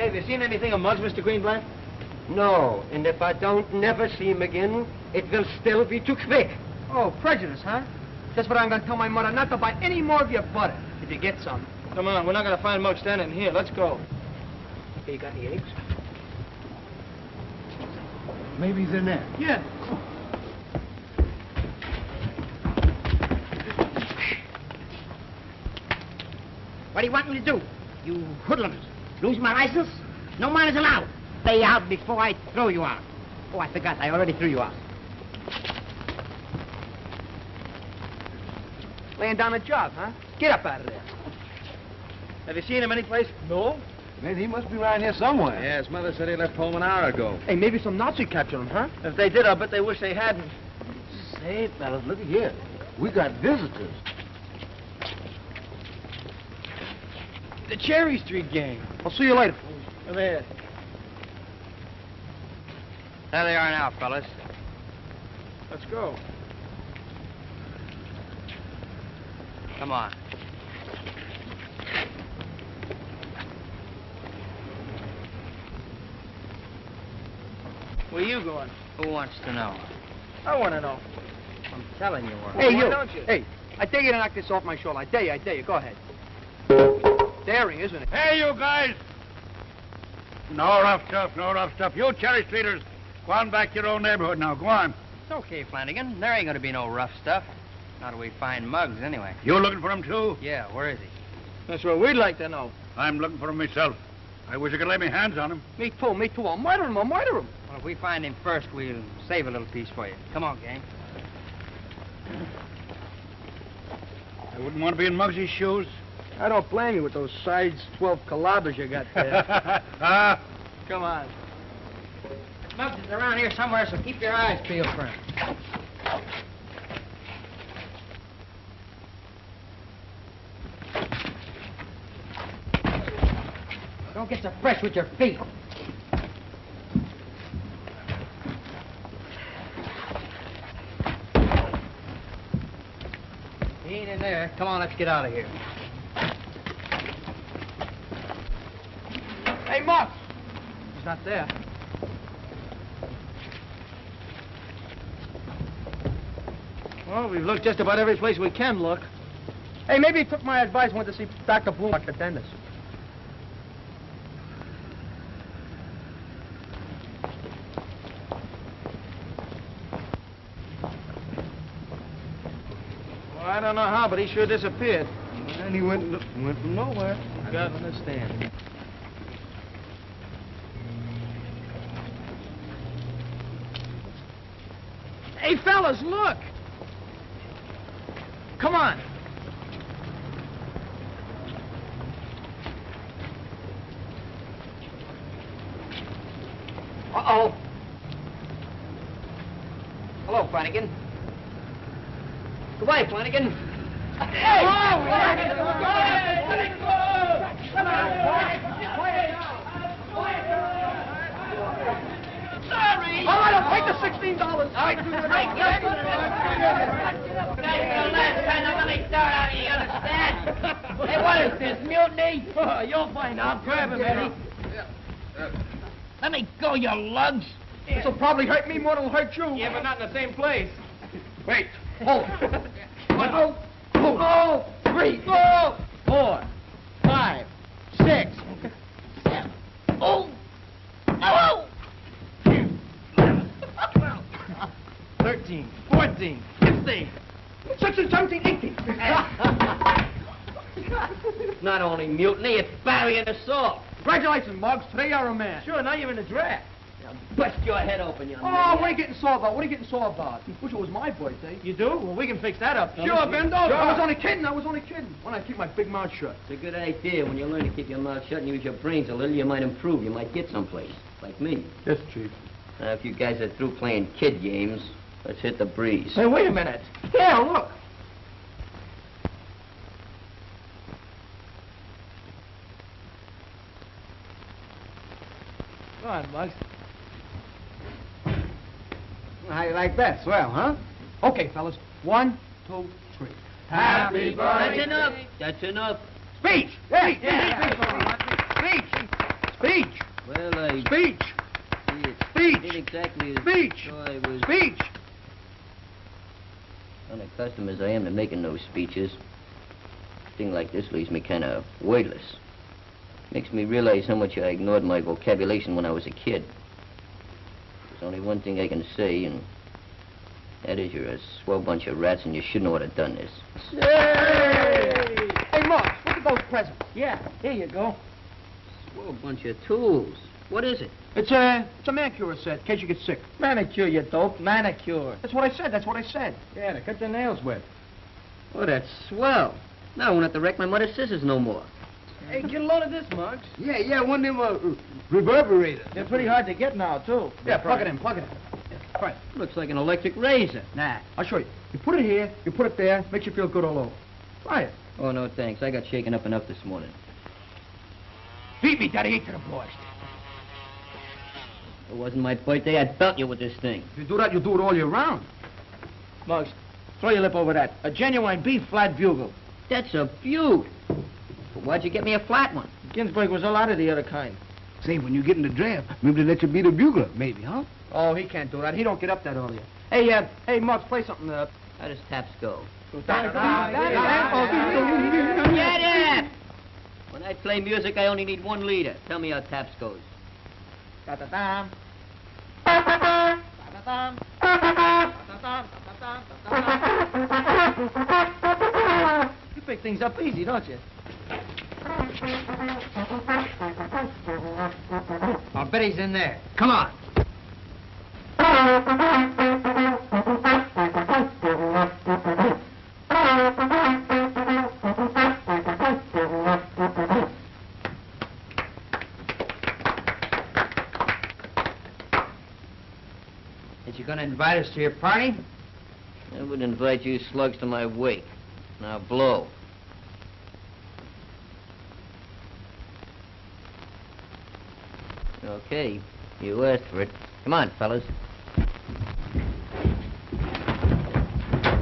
have you seen anything of Muggs, Mr. Greenblatt? No, and if I don't never see him again, it will still be too quick. Oh, prejudice, huh? That's what I'm going to tell my mother, not to buy any more of your butter, if you get some. Come on, we're not going to find Muggs standing here. Let's go. Okay, you got the eggs? Maybe he's in there. Yeah. What do you want me to do? You hoodlums. Lose my license? No man is allowed. Stay out before I throw you out. Oh, I forgot. I already threw you out. Laying down a job, huh? Get up out of there. Have you seen him anyplace? No. Maybe he must be around here somewhere. Yeah, his mother said he left home an hour ago. Hey, maybe some Nazi captured him, huh? If they did, I'll bet they wish they hadn't. Say, fellas, look at here. We got visitors. The Cherry Street gang. I'll see you later. Come here. There they are now, fellas. Let's go. Come on. Where you going? Who wants to know? I want to know. I'm telling you where. Hey, Why you. don't you? Hey, I dare you to knock this off my shoulder. I dare you. Go ahead. Daring, isn't it? Hey, you guys! No rough stuff, no rough stuff. You Cherry Streeters, go on back to your own neighborhood now. Go on. It's okay, Flanagan. There ain't gonna be no rough stuff. Not till we find Muggs, anyway. You looking for him, too? Yeah, where is he? That's what we'd like to know. I'm looking for him myself. I wish I could lay my hands on him. Me too. I'll murder him. Well, if we find him first, we'll save a little piece for you. Come on, gang. I wouldn't want to be in Muggsy's shoes. I don't blame you with those size 12 calabas you got there. Come on. Muggs is around here somewhere, so keep your eyes peeled for him. Don't get so fresh with your feet. He ain't in there. Come on, let's get out of here. Hey, Muggs! He's not there. Well, we've looked just about every place we can look. Hey, maybe he took my advice and went to see Dr. Bloom at the dentist. Well, I don't know how, but he sure disappeared. And he went from nowhere. I don't understand. Hey, fellas, look! Come on. Uh-oh. Hello, Flanagan. Goodbye, Flanagan. Hey! Sorry! All right, I'll take the $16. All right, That's the last time I'm gonna start out, you understand? Hey, what is this, mutiny? You'll find out. Grab him, Eddie. Let me go, you lugs. this will probably hurt me more than it'll hurt you. Yeah, but not in the same place. Wait. Hold. 1, 2, 3, 4, 5, 6, 7. Oh! Oh! 13, 14, 15. 16, 17, 18. Not only mutiny, it's battery and assault. Congratulations, Muggs. Today you're a man. Sure, now you're in the draft. Bust your head open, young Oh, man. what are you getting sore about? What are you getting sore about? Wish it was my birthday. You do? Well, we can fix that up. Sure, fellas. Bendo. Sure. I was only kidding. When I keep my big mouth shut. It's a good idea. When you learn to keep your mouth shut and use your brains a little, you might improve. You might get someplace, like me. Yes, Chief. Now, if you guys are through playing kid games, let's hit the breeze. Hey, wait a minute. Here, look. Come on, Muggs. How you like that? Swell, huh? Okay, fellas. 1, 2, 3. Happy That's enough. That's enough. Speech! Speech! Speech! Speech! Well, Speech! Speech! Did exactly as Speech! though I was... Speech! Unaccustomed as I am to making those speeches, a thing like this leaves me kind of wordless. Makes me realize how much I ignored my vocabulation when I was a kid. There's only one thing I can say, and that is you're a swell bunch of rats and you shouldn't ought to have done this. Hey, Mark, look at those presents. Yeah, here you go. Swell bunch of tools. What is it? It's a manicure set, in case you get sick. Manicure, you dope. Manicure. That's what I said. Yeah, to cut your nails with. Oh, that's swell. Now I won't have to wreck my mother's scissors no more. Hey, get a load of this, Muggs. Yeah, one of them reverberators. They're pretty hard to get now, too. Yeah, plug it in. Yeah, right. Looks like an electric razor. Nah, I'll show you. You put it here, you put it there, makes you feel good all over. Try it. Oh, no, thanks. I got shaken up enough this morning. Beat me, Daddy, to the boys. If it wasn't my birthday, I'd belt you with this thing. If you do that, you do it all year round. Muggs, throw your lip over that. A genuine B flat bugle. That's a beaut. But why'd you get me a flat one? Ginsburg was a lot of the other kind. Say, when you get in the draft, maybe they let you be the bugler, maybe, huh? Oh, he can't do that. He don't get up that early. Hey, Marks, play something. How does taps go? Get it! When I play music, I only need 1 leader. Tell me how taps goes. Da-da-dam. You pick things up easy, don't you? I'll bet he's in there. Come on. Is you gonna invite us to your party? I would invite you slugs to my wake. Now blow. Okay, you asked for it. Come on, fellas.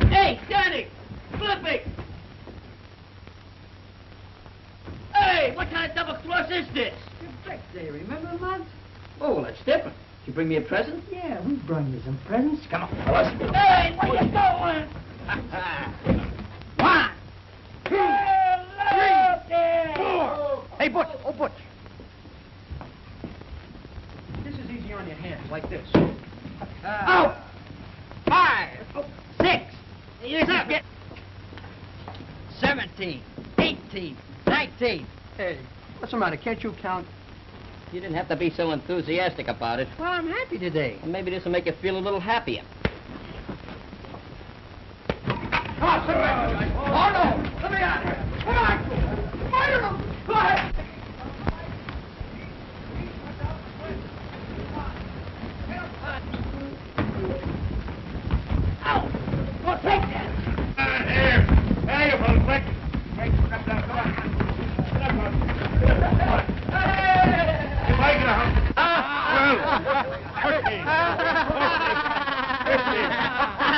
Hey, Johnny! Glimpy! Hey, what kind of double cross is this? Your birthday, remember, Muggs? Oh, well, that's different. Did you bring me a present? Yeah, we brought you some presents. Come on, fellas. Hey, where you going? 1, 2, 3, Hey, 4. Hey, Butch. Oh, Butch. This is easy on your hands, like this. Out. 5, 6. Here's up. 17, 18, 19. Hey, what's the matter? Can't you count? You didn't have to be so enthusiastic about it. Well, I'm happy today. And maybe this will make you feel a little happier. Come on, sit back. Oh, no. Let me out of here. Come on. Fire them. Go ahead. Out! Well, take that! Here! Hey, you fellas, quick! Hey, come down, come on! Get up, on. You might get a hump. 12, 13, 14, 15,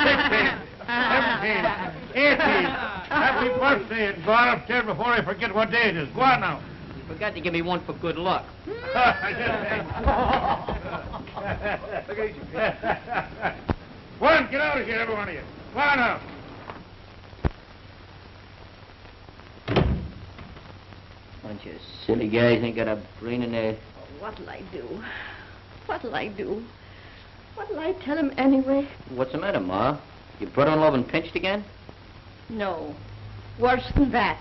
16, 17, 18. Happy birthday, and go on upstairs before I forget what day it is. Go on now. You forgot to give me one for good luck. One, get out of here, every one of you. Go on now. Bunch of silly guys ain't got a brain in their... What'll I do? What'll I do? What'll I tell him anyway? What's the matter, Ma? You brought on love and pinched again? No. Worse than that.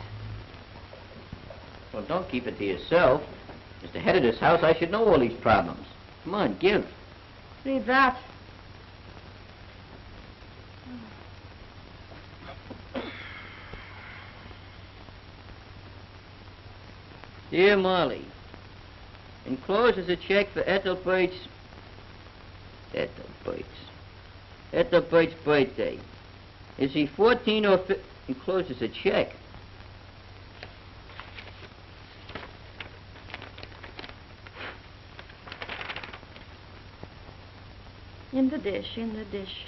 Well, don't keep it to yourself. As the head of this house, I should know all these problems. Come on, give. Read that. Dear Molly, enclosed is a check for Ethelbert's birthday. Is he 14 or 15? Enclosed is a check. In the dish, in the dish.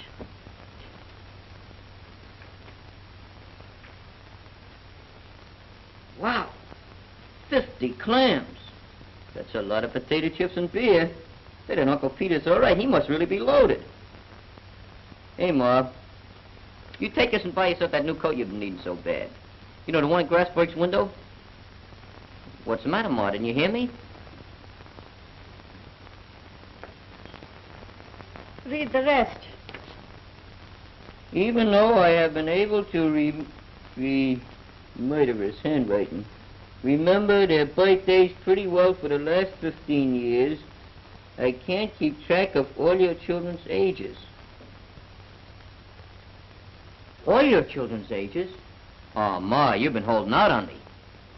Wow, 50 clams. That's a lot of potato chips and beer. Say, then Uncle Peter's all right. He must really be loaded. Hey, Ma. You take us and buy yourself that new coat you've been needing so bad. You know, the one at Grassberg's window? What's the matter, Ma? Didn't you hear me? Read the rest. Even though I have been able to murderous handwriting. Remember their birthdays pretty well for the last 15 years. I can't keep track of all your children's ages. All your children's ages? Oh, Ma, you've been holding out on me.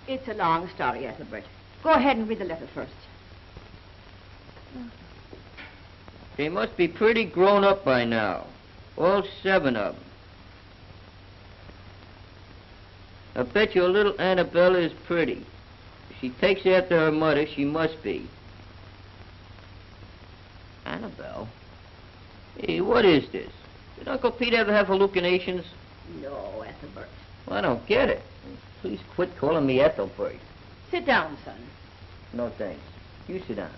It's a long story, Ethelbert. Go ahead and read the letter first. They must be pretty grown up by now. All 7 of them. I bet your little Annabella is pretty. If she takes after her mother, she must be. Annabelle? Hey, what is this? Did Uncle Pete ever have hallucinations? No, Ethelbert. Well, I don't get it. Please quit calling me Ethelbert. Sit down, son. No, thanks. You sit down.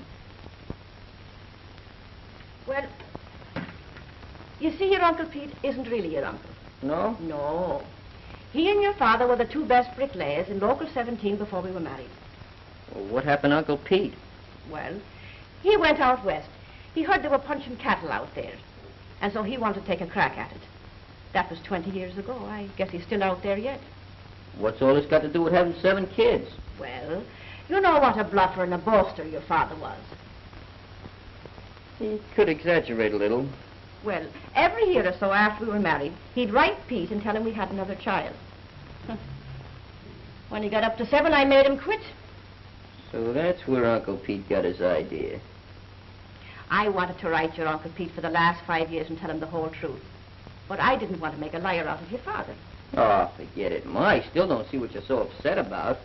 Well, you see, your Uncle Pete isn't really your uncle. No? No. He and your father were the 2 best bricklayers in Local 17 before we were married. Well, what happened to Uncle Pete? Well, he went out west. He heard they were punching cattle out there. And so he wanted to take a crack at it. That was 20 years ago. I guess he's still out there yet. What's all this got to do with having 7 kids? Well, you know what a bluffer and a boaster your father was. He could exaggerate a little. Well, every year or so after we were married, he'd write Pete and tell him we had another child. When he got up to 7, I made him quit. So that's where Uncle Pete got his idea. I wanted to write your Uncle Pete for the last 5 years and tell him the whole truth. But I didn't want to make a liar out of your father. Oh, forget it, Ma. I still don't see what you're so upset about.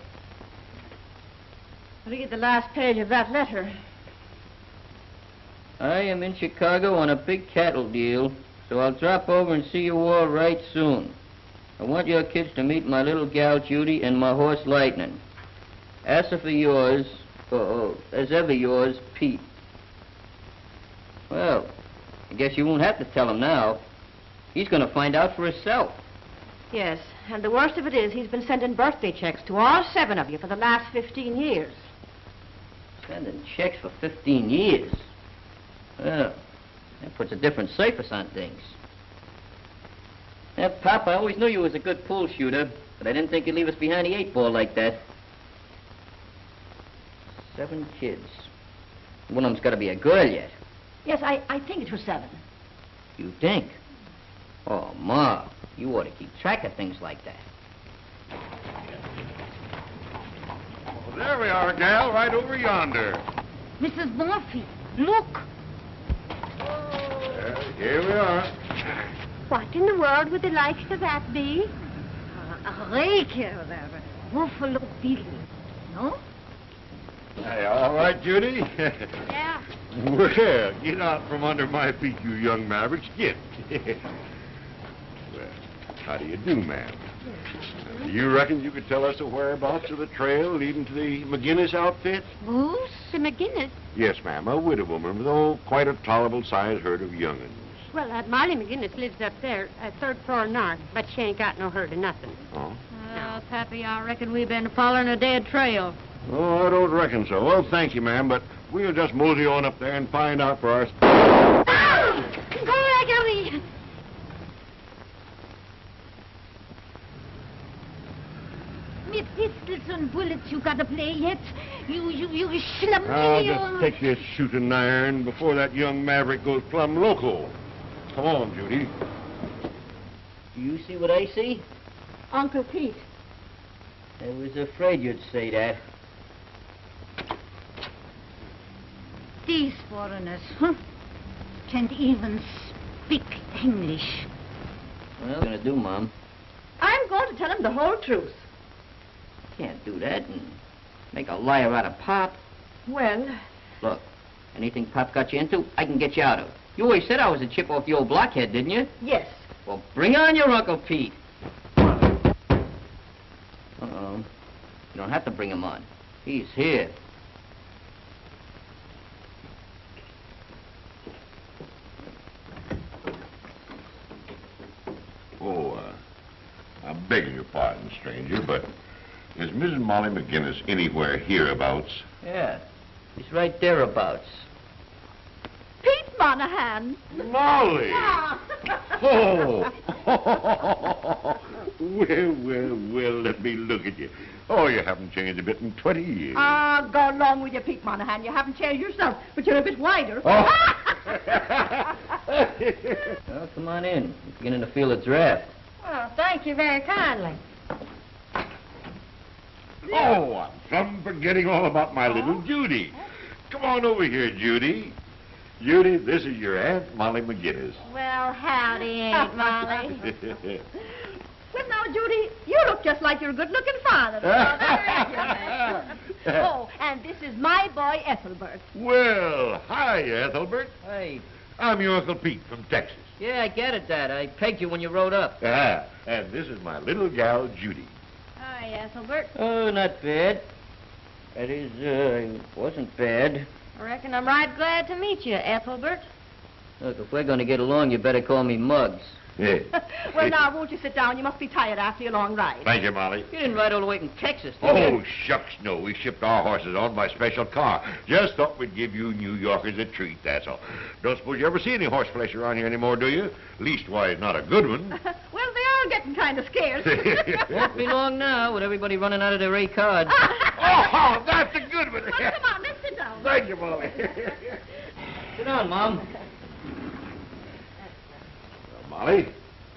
Read the last page of that letter. I am in Chicago on a big cattle deal, so I'll drop over and see you all right soon. I want your kids to meet my little gal Judy and my horse Lightning. As for yours, as ever yours, Pete. Well, I guess you won't have to tell him now. He's going to find out for himself. Yes, and the worst of it is he's been sending birthday checks to all 7 of you for the last 15 years. Sending checks for 15 years? Well, that puts a different surface on things. Yeah, Pop, I always knew you was a good pool shooter, but I didn't think you'd leave us behind the 8 ball like that. 7 kids. One of them's got to be a girl yet. Yes, I think it was 7. You think? Oh, Ma, you ought to keep track of things like that. Well, there we are, gal, right over yonder. Mrs. Murphy, look. Here we are. What in the world would the likes of that be? A regular Buffalo Bill, no? Hey, all right, Judy? Yeah. Well, get out from under my feet, you young mavericks. Get. Well, how do you do, ma'am? Do you reckon you could tell us the whereabouts of the trail leading to the McGinnis outfit? Who's the McGinnis? Yes, ma'am, a widow woman with, quite a tolerable-sized herd of young'uns. Well, Molly McGinnis lives up there, 3rd floor north, but she ain't got no herd of nothing. Oh? Oh, Pappy, I reckon we've been following a dead trail. Oh, I don't reckon so. Well, thank you, ma'am, but we'll just mosey on up there and find out for ourselves. Ah! Gregory! Me pistols and bullets you gotta play yet? You schlum. I'll just take this shooting iron before that young maverick goes plumb loco. Come on, Judy. Do you see what I see? Uncle Pete. I was afraid you'd say that. These foreigners, huh? Can't even speak English. Well, what are you going to do, Mom? I'm going to tell him the whole truth. Can't do that and make a liar out of Pop. Well... Look, anything Pop got you into, I can get you out of. You always said I was a chip off the old blockhead, didn't you? Yes. Well, bring on your Uncle Pete. Uh-oh. You don't have to bring him on. He's here. your pardon, stranger, but is Mrs. Molly McGinnis anywhere hereabouts? Yeah, he's right thereabouts. Pete Monahan. Molly! Oh! Well, let me look at you. Oh, you haven't changed a bit in 20 years. Ah, go along with you, Pete Monahan. You haven't changed yourself, but you're a bit wider. Oh. Well, come on in. We're beginning to feel a draft. Well, thank you very kindly. Oh, I'm plumb forgetting all about my little Judy. Come on over here, Judy. Judy, this is your Aunt Molly McGinnis. Well, howdy, Aunt Molly. Well, now, Judy, you look just like your good-looking father. Oh, and this is my boy, Ethelbert. Well, hi, Ethelbert. Hey. I'm your Uncle Pete from Texas. Yeah, I get it, Dad. I pegged you when you rode up. Ah, and this is my little gal, Judy. Hi, Ethelbert. Oh, not bad. That is, it wasn't bad. I reckon I'm right glad to meet you, Ethelbert. Look, if we're going to get along, you better call me Muggs. Yeah. Well, now, won't you sit down? You must be tired after your long ride. Thank you, Molly. You didn't ride all the way from Texas, did you? Oh, shucks, no. We shipped our horses on by special car. Just thought we'd give you New Yorkers a treat, that's all. Don't suppose you ever see any horse flesh around here anymore, do you? Leastwise, not a good one. Well, they are getting kind of scarce. Won't be long now with everybody running out of their A cards. Oh, that's a good one. Well, come on, let's sit down. Thank you, Molly. Sit down, Mom. Well, Molly,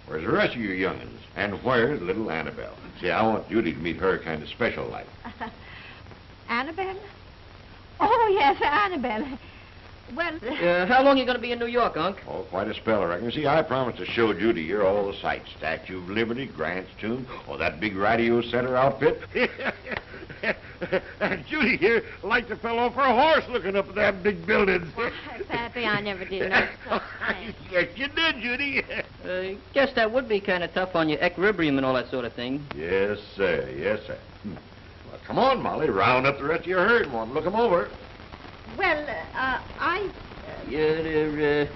where's the rest of your young'uns? And where's little Annabelle? See, I want Judy to meet her kind of special like. Annabelle? Oh, yes, Annabelle. Well... How long you going to be in New York, Unc? Oh, quite a spell, I reckon. See, I promised to show Judy here all the sights. Statue of Liberty, Grant's Tomb, or that big radio center outfit. And Judy here liked to fell off her horse looking up at that big building. Pappy, I never did know such thing. Yes, you did, Judy. Guess that would be kind of tough on your equilibrium and all that sort of thing. Yes, sir. Yes, sir. Well, come on, Molly. Round up the rest of your herd and want to look 'em over. Well, Yeah, they're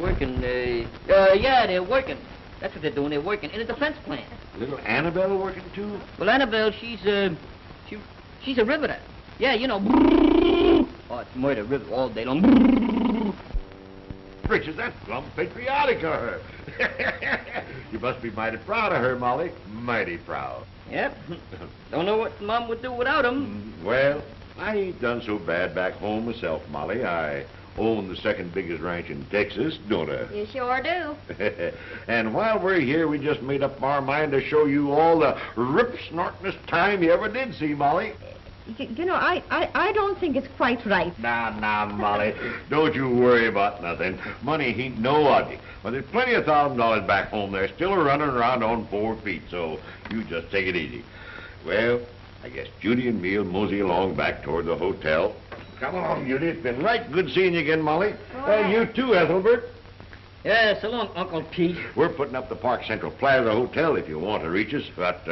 working. Yeah, they're working. That's what they're doing. They're working in a defense plant. Little Annabelle working, too? Well, Annabelle, she's a riveter. Yeah, you know. Oh, it's murder rivet all day long. Bridges, that's plumb patriotic of her. You must be mighty proud of her, Molly. Mighty proud. Yep. Don't know what Mom would do without him. Well, I ain't done so bad back home myself, Molly. I own the second biggest ranch in Texas, don't I? You sure do. And while we're here, we just made up our mind to show you all the rip-snortingest time you ever did see, Molly. you know, I don't think it's quite right. Now, Molly, don't you worry about nothing. Money ain't no object. But there's plenty of $1,000 back home there still running around on 4 feet, so you just take it easy. Well, I guess Judy and me'll mosey along back toward the hotel. Come along, Judy. It's been right good seeing you again, Molly. And you too, Ethelbert. Yeah, so long, Uncle Pete. We're putting up the Park Central Plaza Hotel if you want to reach us, but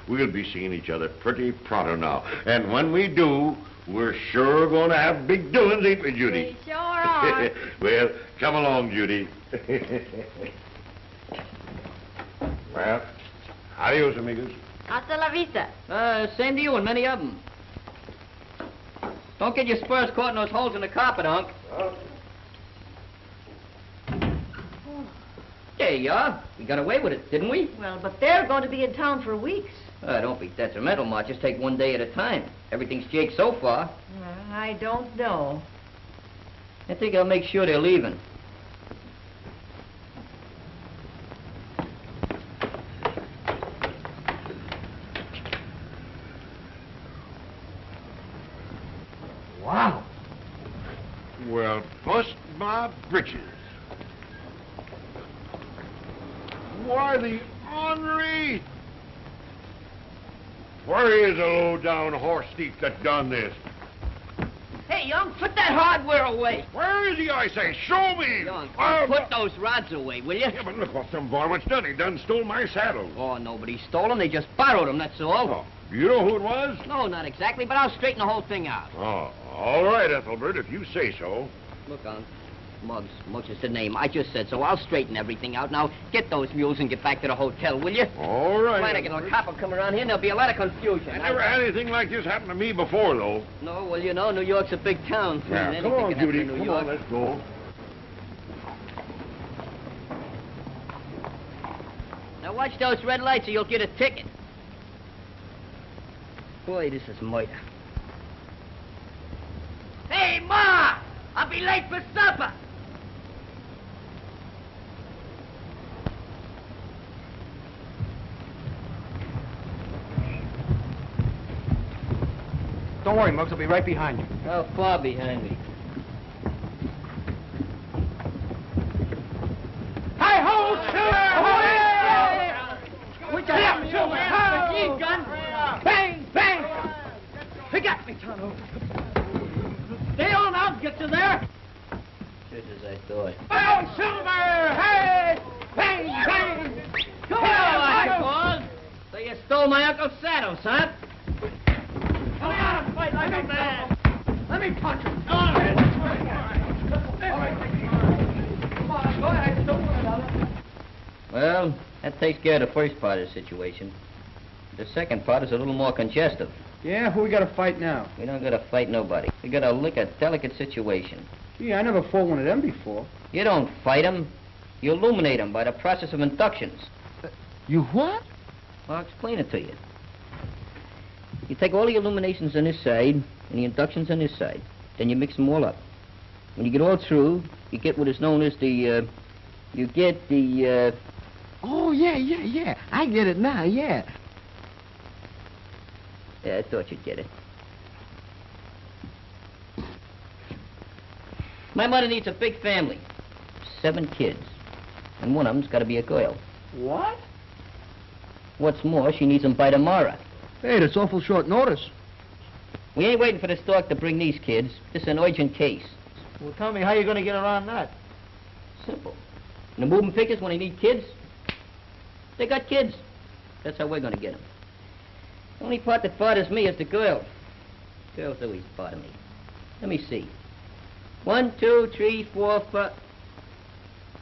we'll be seeing each other pretty pronto now. And when we do, we're sure going to have big doings, ain't we, Judy? We sure are. Well, come along, Judy. Well, adios, amigos. Hasta la vista. Same to you and many of them. Don't get your spurs caught in those holes in the carpet, Unc. There you are. We got away with it, didn't we? Well, but they're going to be in town for weeks. Don't be detrimental, Ma. Just take one day at a time. Everything's jake so far. I don't know. I think I'll make sure they're leaving. Wow. Well, bust my britches. Why, the ornery! Where is the low-down horse thief that done this? Hey, young, put that hardware away. Where is he, I say? Show me! Young, I'll put those rods away, will you? Yeah, but look what some varmint's done. He done stole my saddle. Oh, nobody stole them. They just borrowed them, that's all. Oh, you know who it was? No, not exactly, but I'll straighten the whole thing out. Oh, all right, Ethelbert, if you say so. Look, Unc, Muggs is the name. I just said so. I'll straighten everything out. Now, get those mules and get back to the hotel, will you? All right. Flanagan, a cop will come around here and there'll be a lot of confusion. I never had anything like this happen to me before, though. No, well, you know, New York's a big town. Yeah, come on, Judy. Come on, let's go. Now, watch those red lights or you'll get a ticket. Boy, this is murder. Hey, Ma! I'll be late for supper. Don't worry, Muggs. I'll be right behind you. How far behind me? Hi-ho, Silver! We got him, Silver! Machine gun! Bang, bang! He got me, Tonto. Stay on, I'll get you there. Just as I thought. Oh, Silver! Hey! Bang, bang! Come on, So you stole my uncle's saddles, huh? Come on, fight like a man. Let me punch him. All right. Come on, go ahead. Don't worry about it. Well, that takes care of the first part of the situation. The second part is a little more congestive. Yeah, who we got to fight now? We don't gotta fight nobody. We gotta lick a delicate situation. Gee, I never fought one of them before. You don't fight them. You illuminate them by the process of inductions. You what? Well, I'll explain it to you. You take all the illuminations on this side and the inductions on this side. Then you mix them all up. When you get all through, you get what is known as the, Oh, yeah. I get it now, yeah. Yeah, I thought you'd get it. My mother needs a big family. 7 kids. And one of them's got to be a girl. What? What's more, she needs them by tomorrow. Hey, that's awful short notice. We ain't waiting for the stork to bring these kids. This is an urgent case. Well, tell me how you're going to get around that. Simple. And the moving pictures, when they need kids, they got kids. That's how we're going to get them. The only part that bothers me is the girl. Girls always bother me. Let me see. 1, 2, 3, 4,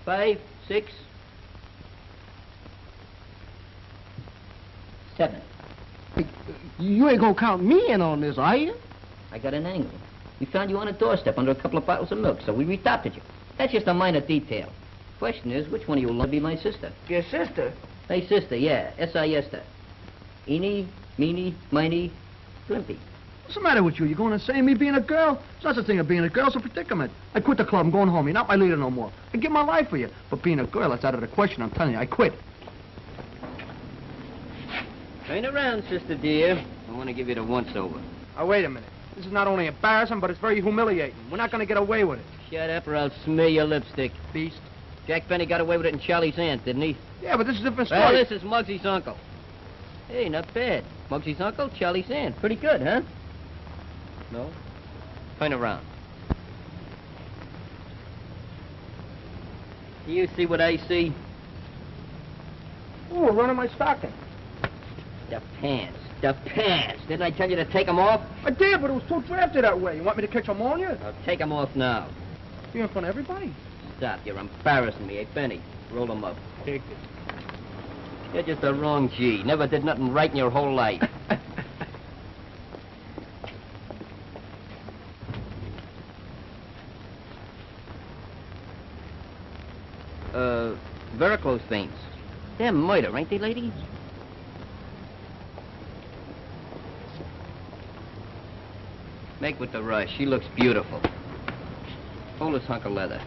5, 6, 7. You ain't going to count me in on this, are you? I got an angle. We found you on a doorstep under a couple of bottles of milk, so we adopted you. That's just a minor detail. Question is, which one of you will be my sister? Your sister? My sister, yeah. S-I-S-T-A. Eeny, meeny, miny, Glimpy. What's the matter with you? You going to say me being a girl? There's not such a thing as being a girl. It's a predicament. I quit the club. I'm going home. You're not my leader no more. I give my life for you. But being a girl, that's out of the question. I'm telling you, I quit. Turn around, sister dear. I want to give you the once-over. Oh, wait a minute. This is not only embarrassing, but it's very humiliating. We're not going to get away with it. Shut up or I'll smear your lipstick. Beast. Jack Benny got away with it in Charlie's aunt, didn't he? Yeah, but this is a different story. Well, this is Muggsy's uncle. Hey, not bad. Muggsy's uncle, Charlie's aunt. Pretty good, huh? No? Turn around. Do you see what I see? Oh, we're running my stocking. The pants. The pants. Didn't I tell you to take them off? I did, but it was too drafty that way. You want me to catch ammonia? I'll take them off now. You in front of everybody? Stop. You're embarrassing me. Hey, Benny, roll them up. Take it. You're just a wrong G. Never did nothing right in your whole life. Varicose veins. They're murder, ain't they, ladies? Make with the rush. She looks beautiful. Hold this hunk of leather.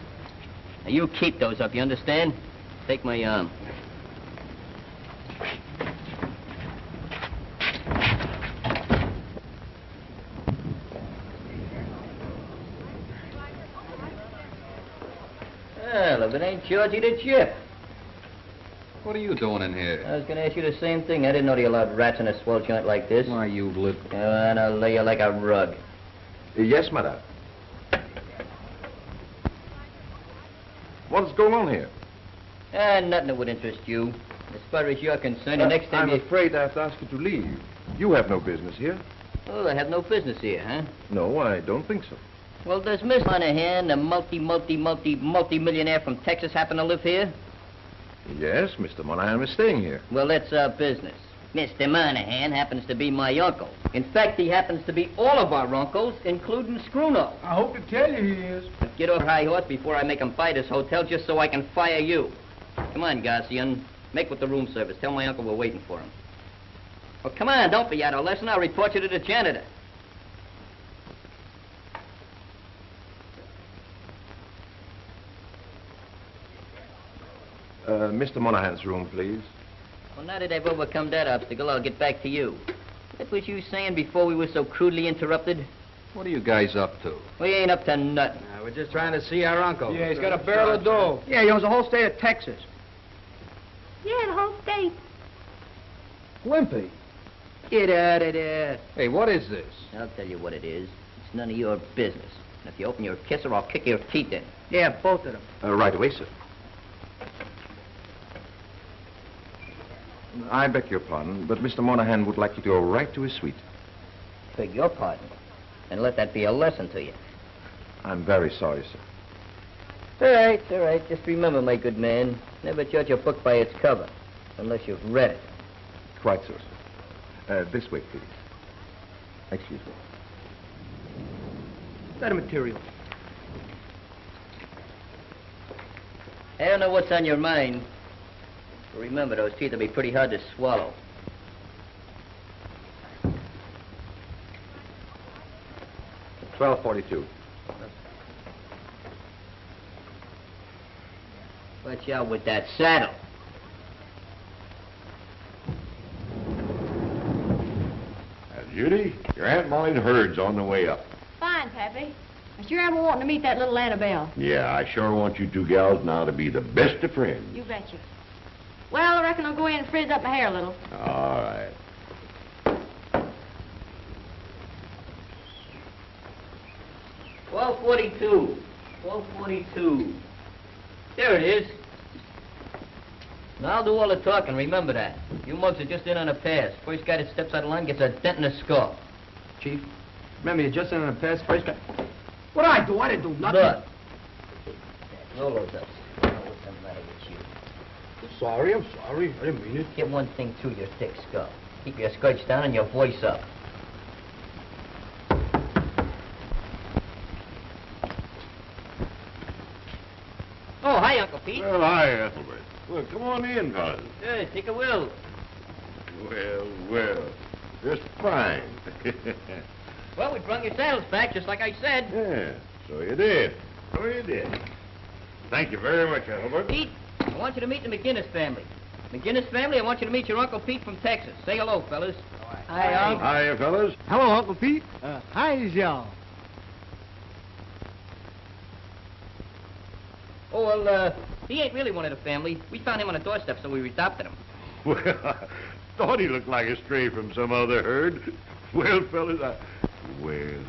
Now, you keep those up, you understand? Take my arm. Well, if it ain't Georgie the Chip. What are you doing in here? I was going to ask you the same thing. I didn't know you allowed rats in a swell joint like this. Why, you lit... And I'll lay you like a rug. Yes, madame. What's going on here? Nothing that would interest you. As far as you're concerned, the next time I'm you... afraid I have to ask you to leave. You have no business here. Oh, I have no business here, huh? No, I don't think so. Well, does Miss Monahan, the multi-millionaire from Texas, happen to live here? Yes, Mr. Monahan is staying here. Well, that's our business. Mr. Monahan happens to be my uncle. In fact, he happens to be all of our uncles, including Scruno. I hope to tell you he is. Get off your high horse before I make him buy this hotel just so I can fire you. Come on, Garcian. Make with the room service. Tell my uncle we're waiting for him. Well, come on, don't be adolescent. I'll report you to the janitor. Mr. Monahan's room, please. Well, now that I've overcome that obstacle, I'll get back to you. What was you saying before we were so crudely interrupted? What are you guys up to? We ain't up to nothing. We're just trying to see our uncle. Yeah, he's got a barrel of dough. Yeah, he owns the whole state of Texas. Yeah, the whole state. Glimpy. Get out of there. Hey, what is this? I'll tell you what it is. It's none of your business. And if you open your kisser, I'll kick your teeth in. Yeah, both of them. Right away, sir. I beg your pardon, but Mr. Monahan would like you to go right to his suite. Beg your pardon. And let that be a lesson to you. I'm very sorry, sir. All right. Just remember, my good man, never judge a book by its cover, unless you've read it. Quite so, sir. This way, please. Excuse me. Better material. I don't know what's on your mind. But remember, those teeth will be pretty hard to swallow. $12.42. Watch out with that saddle. Judy, your Aunt Molly's herd's on the way up. Fine, Pappy. I sure am wanting to meet that little Annabelle. Yeah, I sure want you two gals now to be the best of friends. You betcha. Well, I reckon I'll go in and frizz up my hair a little. All right. $12.42. There it is. Now I'll do all the talking, remember that. You mugs are just in on a pass. First guy that steps out of line gets a dent in the skull. Chief, remember, you're just in on a pass first guy. What'd I do? I didn't do nothing. Look. Roll those up. What's the matter with you? I'm sorry. I didn't mean it. Get one thing through your thick skull. Keep your skirts down and your voice up. Oh, hi, Uncle Pete. Well, hi, Ethelbert. Well, come on in, cousin. Hey, take a will. Well, just fine. Well, we brung your saddles back, just like I said. Yeah, so you did. Thank you very much, Ethelbert. Pete, I want you to meet the McGinnis family. McGinnis family, I want you to meet your Uncle Pete from Texas. Say hello, fellas. Hi, Uncle. Hi, fellas. Hello, Uncle Pete. Hi, y'all. Oh, well, he ain't really one of the family. We found him on the doorstep, so we adopted him. Well, I thought he looked like a stray from some other herd. Well, fellas, well.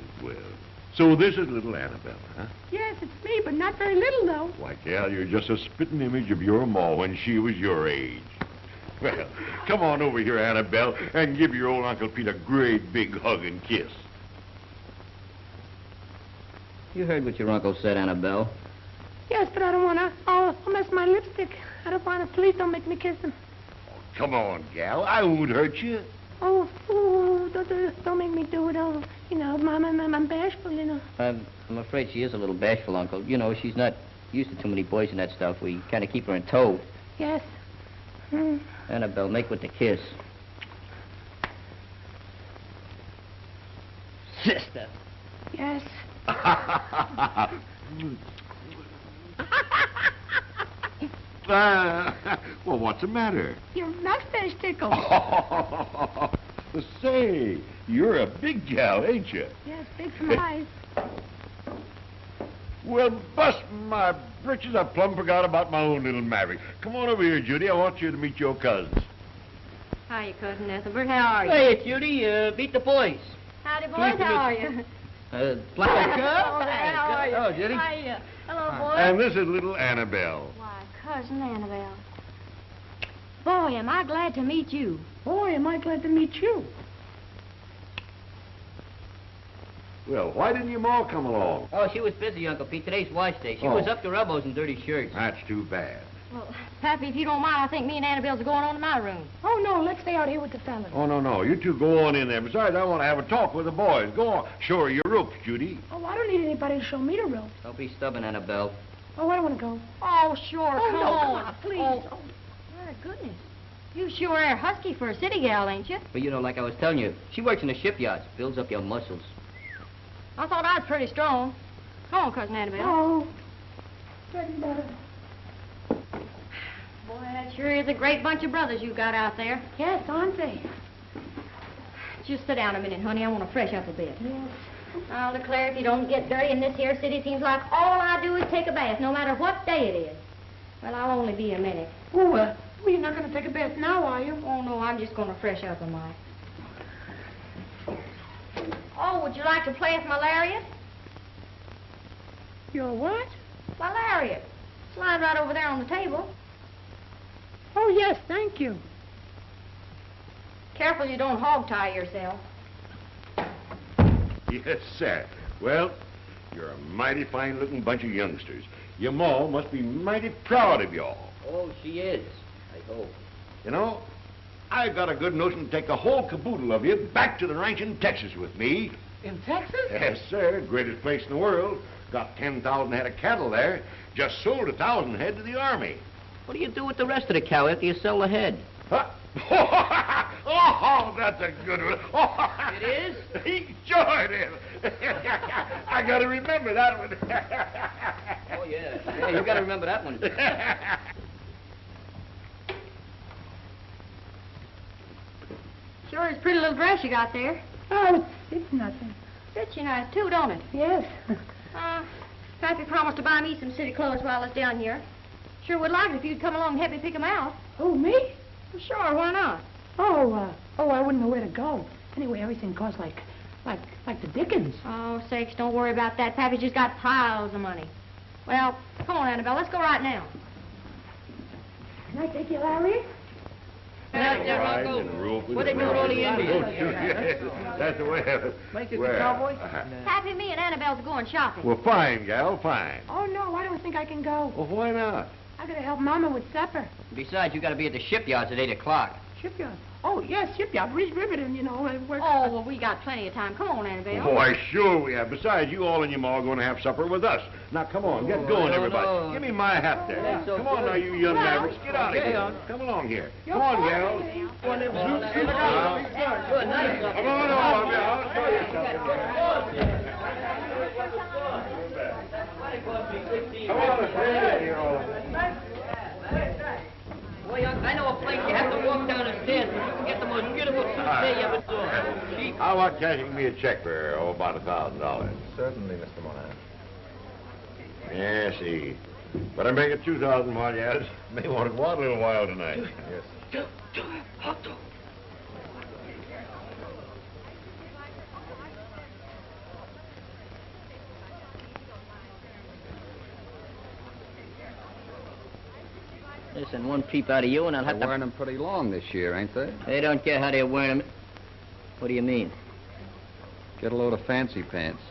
So this is little Annabelle, huh? Yes, it's me, but not very little, though. Why, gal, you're just a spitting image of your ma when she was your age. Well, come on over here, Annabelle, and give your old Uncle Pete a great big hug and kiss. You heard what your uncle said, Annabelle. Yes, but I don't want to. I'll mess my lipstick. I don't want to. Please don't make me kiss him. Come on, gal. I won't hurt you. Oh, don't make me do it. Oh, you know, I'm bashful, you know. I'm afraid she is a little bashful, Uncle. You know, she's not used to too many boys and that stuff. We kind of keep her in tow. Yes. Annabelle, make with the kiss. Sister. Yes. Well, what's the matter? Your mustache tickles. Say, you're a big gal, ain't you? Yes, big for my eyes. Well, bust my britches, I plumb forgot about my own little maverick. Come on over here, Judy. I want you to meet your cousins. Hiya, Cousin Ethelbert. How are you? Hey, Judy, meet the boys. Howdy, boys. How are you? Flanagan. How are you? Oh, Judy. Hiya. Hello, boys. And this is little Annabelle. Why, Cousin Annabelle. Boy, am I glad to meet you. Boy, am I glad to meet you. Well, why didn't your ma come along? Oh, she was busy, Uncle Pete. Today's wash day. She was up to her elbows in dirty shirts. That's too bad. Well, Pappy, if you don't mind, I think me and Annabelle's going on to my room. Oh, no, let's stay out here with the fellas. Oh, no. You two go on in there. Besides, I want to have a talk with the boys. Go on. Show her your ropes, Judy. Oh, I don't need anybody to show me the ropes. Don't be stubborn, Annabelle. Oh, I don't want to go. Oh, sure, Oh, come no, on. come on, please. Oh, my goodness. You sure are husky for a city gal, ain't you? But you know, like I was telling you, she works in the shipyards. Builds up your muscles. I thought I was pretty strong. Come on, Cousin Annabelle. Oh, getting better. Boy, that sure is a great bunch of brothers you got out there. Yes, aren't they? Just sit down a minute, honey. I want to fresh up a bit. Yes. I'll declare if you don't get dirty in this here city, seems like all I do is take a bath, no matter what day it is. Well, I'll only be a minute. Oh, well, you're not going to take a bath now, are you? Oh, no, I'm just going to fresh up a mite. Oh, would you like to play with my lariat? Your what? My lariat. It's lying right over there on the table. Oh, yes, thank you. Careful you don't hog-tie yourself. Yes, sir. Well, you're a mighty fine-looking bunch of youngsters. Your ma must be mighty proud of y'all. Oh, she is. I hope. You know, I got a good notion to take the whole caboodle of you back to the ranch in Texas with me. In Texas? Yes, sir. Greatest place in the world. Got 10,000 head of cattle there. Just sold 1,000 head to the Army. What do you do with the rest of the cow after you sell the head? Huh? Oh, that's a good one. It is? Sure it is. I got to remember that one. Oh, yeah. Yeah, you got to remember that one. Sure is a pretty little dress you got there. Oh, it's nothing. Fits you nice, too, don't it? Yes. Pappy promised to buy me some city clothes while I was down here. Sure would like it if you'd come along and help me pick 'em out. Oh, me? Well, sure, why not? Oh, I wouldn't know where to go. Anyway, everything costs like the dickens. Oh, sakes, don't worry about that. Pappy's just got piles of money. Well, come on, Annabelle, let's go right now. Can I take you, Larry? What they do with all the Indians? That's the way of it. Make it the cowboy? Pappy, me and Annabelle's going shopping. Well, fine, gal, fine. Oh, no, I don't think I can go. Well, why not? I gotta help Mama with supper. Besides, you got to be at the shipyards at 8 o'clock. Shipyard? Oh, yes, shipyard. Breeze Riveting, you know. Oh, well, we got plenty of time. Come on, Annabelle. Why, sure we have. Besides, you all and your ma are going to have supper with us. Now, come on, get going, everybody. no. Give me my hat there. That's so Come on good. now, you young mavericks. Get out of here. Come along here. Come on, gals. Come on, them suits. Good, nice. Come on over. I'll show you something. Come on, here, all of it. Boy, I know a place you have to walk down the stairs, but you can get the most beautiful suits there you ever saw. Cheap. How about cashing me a check for, about $1,000? Certainly, Mr. Monahan. Yeah, see. Better make it 2,000 while you're at it. May want to go out a little while tonight. Yes. Listen, one peep out of you and I'll have They're to... wearing them pretty long this year, ain't they? They don't care how they're wearing them. What do you mean? Get a load of fancy pants.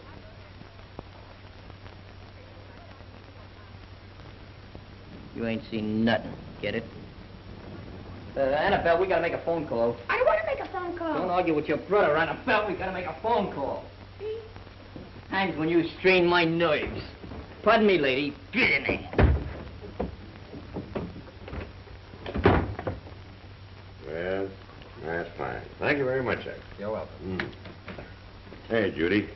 You ain't seen nothing. Get it? Annabelle, we gotta make a phone call. I don't want to make a phone call. Don't argue with your brother, Annabelle. We gotta make a phone call. Times when you strain my nerves. Pardon me, lady. Get in there. Well, that's fine. Thank you very much, sir. You're welcome. Hey, Judy.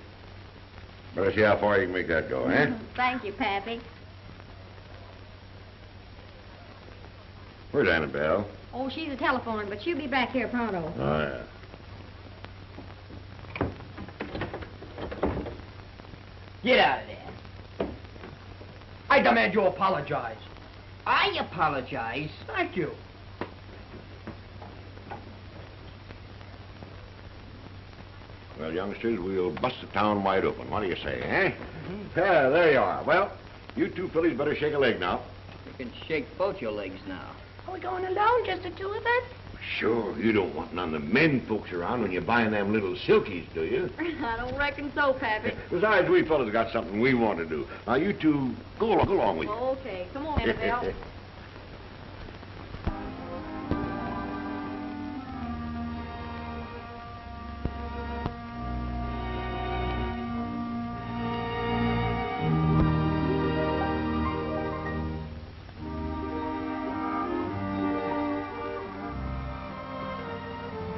Better see how far you can make that go, eh? Thank you, Pappy. Where's Annabelle? Oh, she's a telephoning, but she'll be back here pronto. Oh, yeah. Get out of there. I demand you apologize. I apologize. Thank you. Well, youngsters, we'll bust the town wide open. What do you say, eh? Yeah, there you are. Well, you two fillies better shake a leg now. You can shake both your legs now. Are we going alone, just the two of us? Sure, you don't want none of the men folks around when you're buying them little silkies, do you? I don't reckon so, Pappy. Besides, we fellas got something we want to do. Now, you two, go along with you. Okay, come on, Annabelle.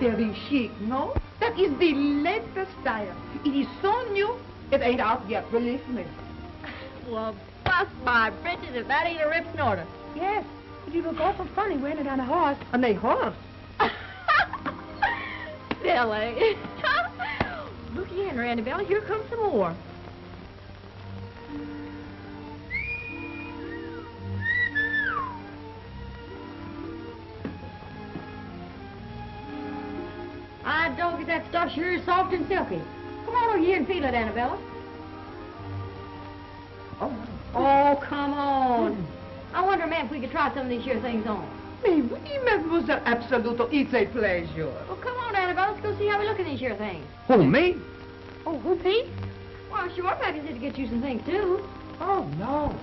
Very chic, no? That is the latest style. It is so new, it ain't out yet, believe me. Well, bust my britches if that ain't a rip snorter. Yes, but you look awful funny wearing it on a horse. On a horse? Silly. Look here, Annabelle, here comes some more. I don't get that stuff sure is soft and silky. Come on over here and feel it, Annabella. Oh, come on. I wonder, ma'am, if we could try some of these here things on. Mais oui, mademoiselle, absolument, it's a pleasure. Well, come on, Annabelle, let's go see how we look at these here things. Who, me? Oh, who, Pete? Well, sure, Pappy said to get you some things, too. Oh, no.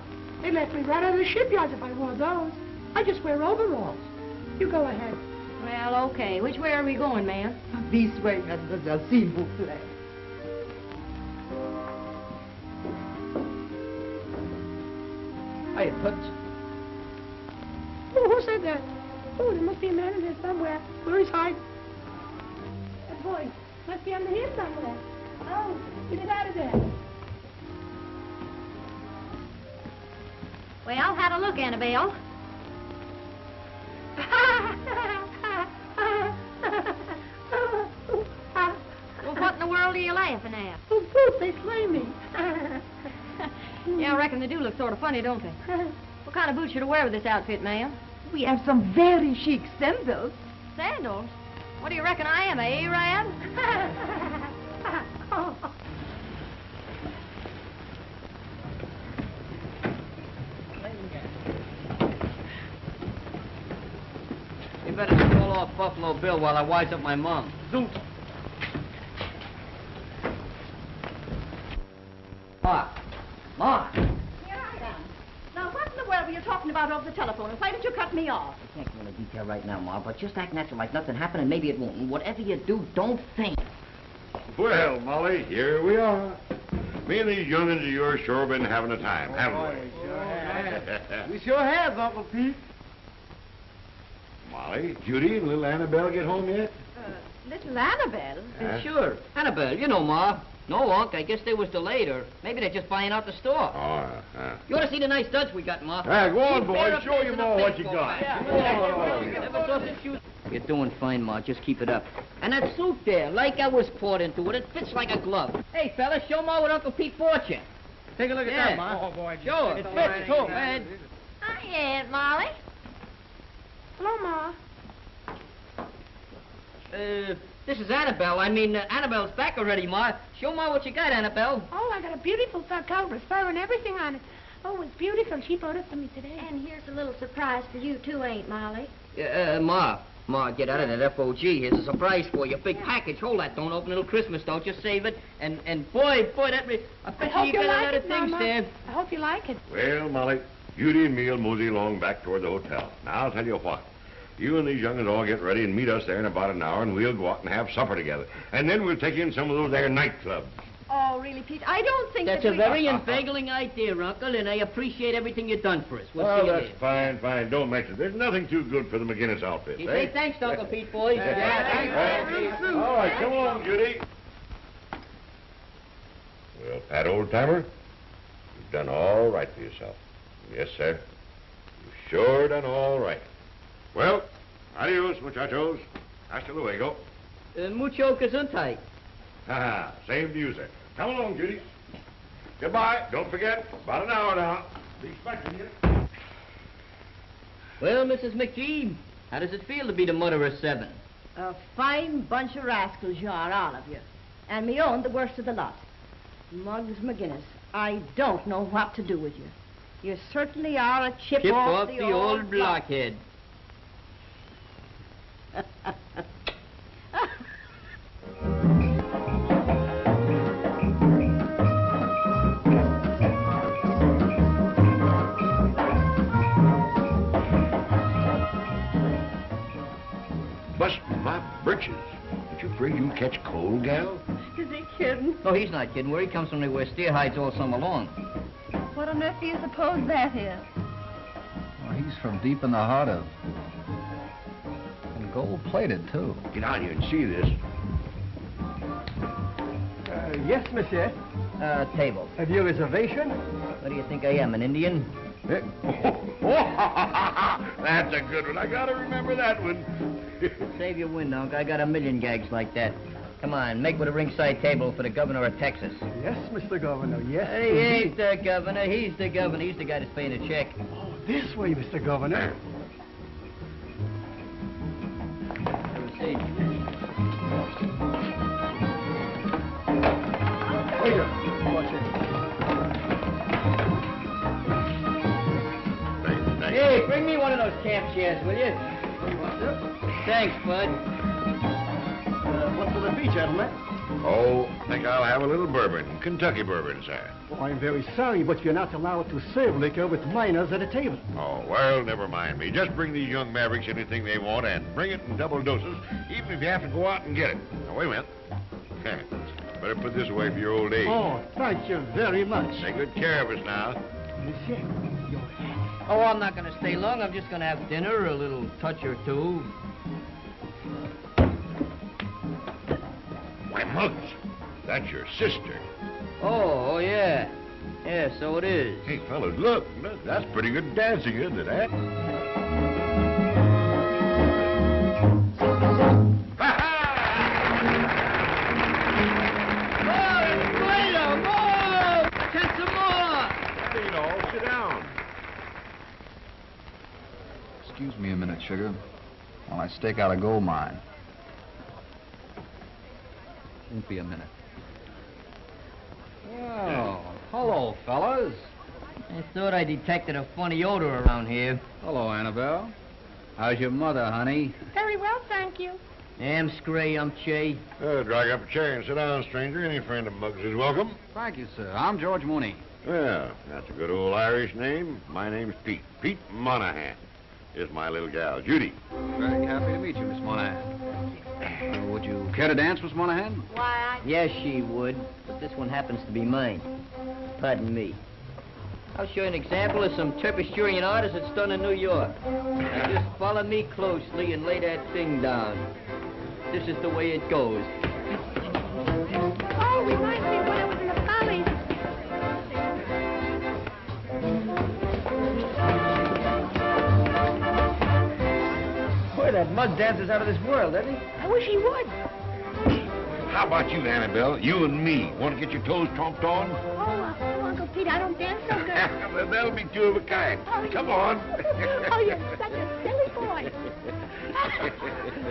They let me right out of the shipyards if I wore those. I just wear overalls. You go ahead. Well, okay. Which way are we going, ma'am? This way, mademoiselle, s'il vous plaît. Hey, Huntz. Oh, who said that? Oh, there must be a man in there somewhere. Where is hiding? That boy must be under here somewhere. Oh, get it out of there. Well, how to look, Annabelle? Well, what in the world are you laughing at? Oh, Boots, they slay me. Yeah, I reckon they do look sort of funny, don't they? What kind of boots should I wear with this outfit, ma'am? We have some very chic sandals. Sandals? What do you reckon I am, a Arab? You better call off Buffalo Bill while I wise up my mom. Zoot. Ma. Here I am. Now, what in the world were you talking about over the telephone, and why did you cut me off? I can't go into detail right now, Ma, but just act natural like nothing happened, and maybe it won't. And whatever you do, don't think. Well, Molly, here we are. Me and these young'uns of yours sure been having a time, haven't we? We sure have, Uncle Pete. Molly, Judy, and little Annabelle get home yet? Little Annabelle? Sure. Annabelle, you know, Ma. No, Unc, I guess they was delayed, or maybe they're just buying out the store. You ought to see the nice studs we got, Ma. Go on, Keep boys. bear Show you up more in what the you face, got. Yeah. Never saw such shoes. You're doing fine, Ma. Just keep it up. And that suit there, like I was poured into it, it fits like a glove. Hey, fella, show Ma what Uncle Pete bought you. Take a look at Yeah. that, Ma. Oh, boy. Show it. It fits, too, man. Hi, Aunt Molly. Hello, Ma. This is Annabelle. I mean, Annabelle's back already, Ma. Show Ma what you got, Annabelle. Oh, I got a beautiful fur coat with fur and everything on it. Oh, it's beautiful. She bought it for me today. And here's a little surprise for you, too, Aunt Molly. Ma, get out of that FOG. Here's a surprise for you. Big package. Hold that. Don't open it till Christmas, don't you? Save it. And boy, that... I bet you got a lot of things Mama. there. I hope you like it. Well, Molly, Judy and me'll mosey along back toward the hotel. Now, I'll tell you what. You and these young'uns all get ready and meet us there in about an hour, and we'll go out and have supper together. And then we'll take you in some of those there nightclubs. Oh, really, Pete? I don't think That's that a we... very inveigling idea, Uncle, and I appreciate everything you've done for us. We'll see Well, you that's later. fine. Don't mention it. There's nothing too good for the McGinnis outfit, You eh? say thanks to Uncle Pete, boys. All right, come along, Judy. Well, Pat, old-timer, you've done all right for yourself. Yes, sir. You've sure done all right. Well, adios, muchachos. Hasta luego. Mucho gesundheit. Ha, same to you, sir. Come along, Judy. Goodbye. Don't forget, about an hour now. Be expecting you. Well, Mrs. McGee, how does it feel to be the mother of 7? A fine bunch of rascals you are, all of you. And me own the worst of the lot. Muggs McGinnis, I don't know what to do with you. You certainly are a chip, Chip off the old blockhead. afraid you'll catch cold, gal? Is he kidding? No, he's not kidding. Where he comes from, they wear steer hides all summer long. What on earth do you suppose that is? Well, he's from deep in the heart of... And gold-plated, too. Get out here and see this. Yes, monsieur. Table. Have you a reservation? What do you think I am, an Indian? That's a good one. I gotta remember that one. Save your wind, Unc. I got a million gags like that. Come on, make with a ringside table for the governor of Texas. Yes, Mr. Governor, yes. He ain't the governor. He's the governor. He's the guy that's paying the check. Oh, this way, Mr. Governor. Have a seat. Waiter, watch it. Hey, bring me one of those camp chairs, will you? Thanks, Bud. What will it be, gentlemen? Oh, I think I'll have a little bourbon. Kentucky bourbon, sir. Oh, I'm very sorry, but you're not allowed to serve liquor with minors at a table. Oh, well, never mind me. Just bring these young mavericks anything they want and bring it in double doses, even if you have to go out and get it. Now, wait a minute. Better put this away for your old age. Oh, thank you very much. Take good care of us now. Monsieur, your hat. Oh, I'm not going to stay long. I'm just going to have dinner, a little touch or two. Why, Muggs, that's your sister. Oh, yeah. Yeah, so it is. Hey, fellas, look. That's pretty good dancing, isn't it, eh? Excuse me a minute, sugar, while I stake out a gold mine. Won't be a minute. Oh, hello, fellas. I thought I detected a funny odor around here. Hello, Annabelle. How's your mother, honey? Very well, thank you. Am scray, Che. Drag up a chair and sit down, stranger. Any friend of Muggs is welcome. Thank you, sir. I'm George Mooney. Yeah, that's a good old Irish name. My name's Pete. Pete Monahan. Here's my little gal, Judy. Very happy to meet you, Miss Monahan. Would you care to dance, Miss Monahan? Why, Yes, she would, but this one happens to be mine. Pardon me. I'll show you an example of some Terpisturian artists that's done in New York. Now just follow me closely and lay that thing down. This is the way it goes. Oh, reminds me of when I was in the Vallin. Boy, that Muggs dances out of this world, doesn't he? I wish he would. How about you, Annabelle? You and me. Want to get your toes tromped on? Oh, Uncle Pete, I don't dance so good. Well, that'll be two of a kind. Come on. Oh, you're such a silly boy.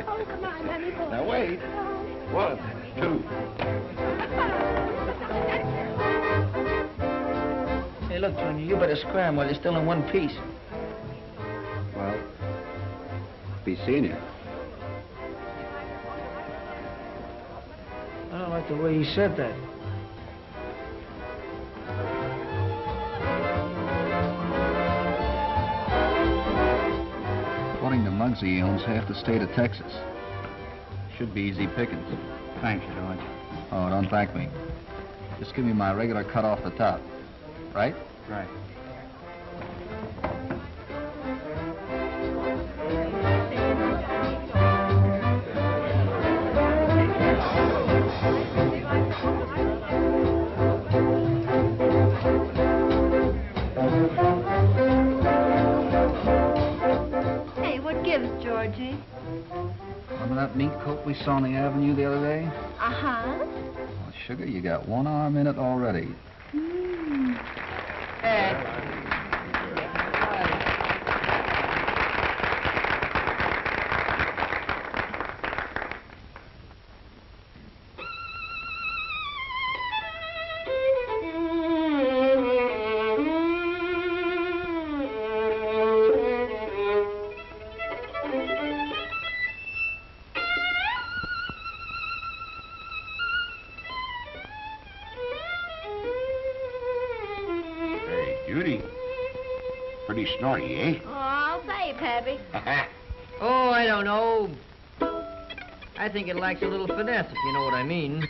Oh, come on, honey boy. Now, wait. Oh. 1, 2. Hey, look, Junior, you better scram while you're still in one piece. Well, be seeing you. I don't like the way he said that. According to Muggsy, he owns half the state of Texas. Should be easy pickings. Thanks, George. Oh, don't thank me. Just give me my regular cut off the top. Right? Right. Hey, what gives, Georgie? Remember that mink coat we saw on the avenue the other day? Uh-huh. Well, sugar, you got one arm in it already. Judy. Pretty snorty, eh? Oh, I'll say, Pappy. Oh, I don't know. I think it lacks a little finesse, if you know what I mean.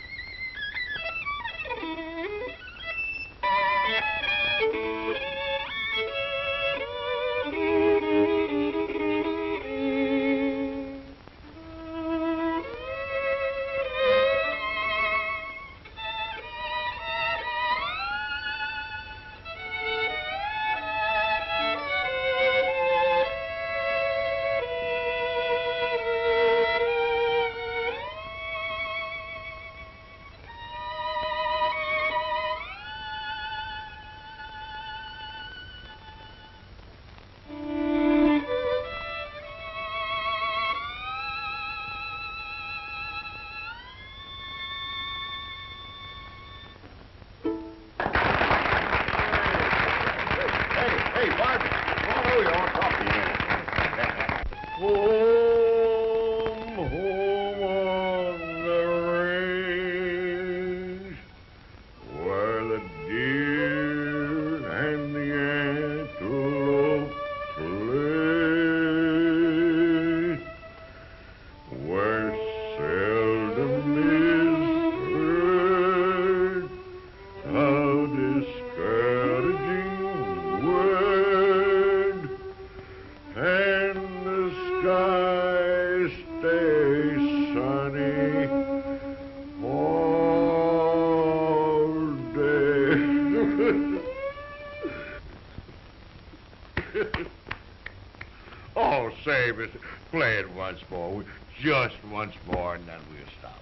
Oh, say, mister, play it once more. Just once more, and then we'll stop.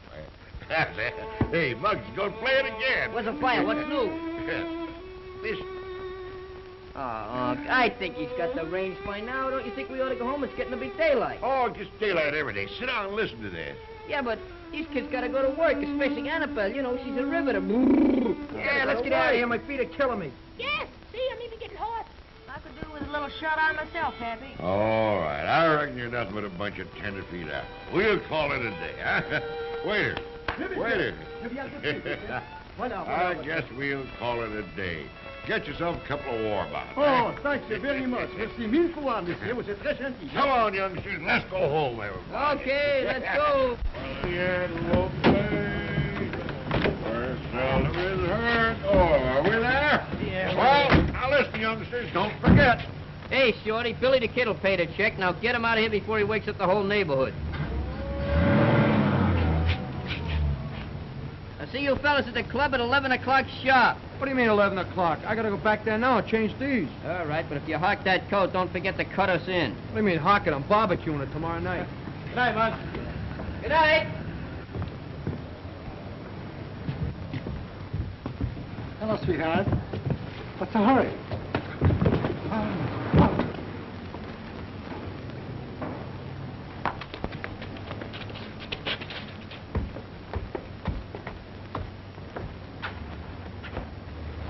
That's it. Hey, Muggs, go play it again. Where's the fire? What's new? Listen. I think he's got the range by now. Don't you think we ought to go home? It's getting to be daylight. Oh, just daylight every day. Sit down and listen to this. Yeah, but these kids gotta go to work, especially Annabelle. You know, she's a riveter. Yeah, let's get out of here. My feet are killing me. Yes, see, I'm even getting hot. I could do with a little shut-eye myself, Happy. All right. I reckon you're nothing but a bunch of tenderfeet apples. We'll call it a day, huh? Waiter. Waiter. I guess we'll call it a day. Get yourself a couple of war bombs. Oh, thank you very much. Merci mille fois, monsieur. Vous êtes très gentil. Come on, youngsters. Let's go home, everybody. Okay, let's go. Where seldom is heard. Oh, are we there? Yeah. Well, now listen, youngsters. Don't forget. Hey, Shorty, Billy the Kid'll pay the check. Now get him out of here before he wakes up the whole neighborhood. I'll see you fellas at the club at 11 o'clock sharp. What do you mean 11 o'clock? I gotta go back there now and change these. All right, but if you hawk that coat, don't forget to cut us in. What do you mean hawk it? I'm barbecuing it tomorrow night. Good night, Mug. Good night. Hello, sweetheart. What's the hurry?